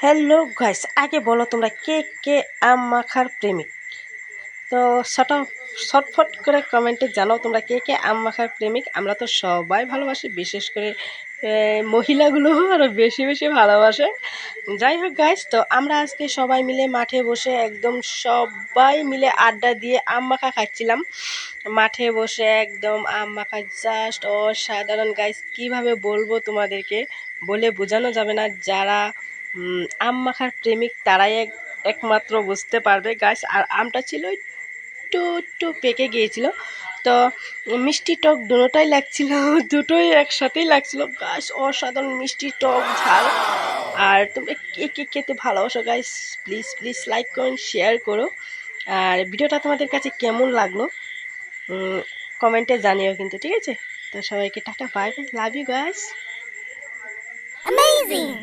Hello guys, আগে বলো তোমরা কে কে আম মাখার প্রেমিক? তো শর্টফট করে কমেন্টে জানাও তোমরা কে কে আম মাখার প্রেমিক। আমরা তো সবাই ভালোবাসি, বিশেষ করে মহিলাগুলো আরও বেশি বেশি ভালোবাসে। যাই হোক গাইস, তো আমরা আজকে সবাই মিলে মাঠে বসে একদম সবাই মিলে আড্ডা দিয়ে আম মাখা খাচ্ছিলাম। মাঠে বসে একদম আম মাখা জাস্ট অসাধারণ গাইস, কীভাবে বলবো তোমাদেরকে, বলে বোঝানো যাবে না। যারা আম মাখার প্রেমিক তারাই একমাত্র বুঝতে পারবে গাছ। আর আমটা ছিল একটু একটু পেকে গিয়েছিল, তো মিষ্টি টক দুটোটাই লাগছিল, দুটোই একসাথেই লাগছিল গাছ। অসাধারণ মিষ্টি টক ঝাল। আর তোমরা কে কে খেতে ভালোবাসো guys, please please like comment share করো। আর ভিডিওটা তোমাদের কাছে কেমন লাগলো কমেন্টে জানিও কিন্তু, ঠিক আছে? তো সবাইকে tata, bye bye, love you guys. Amazing!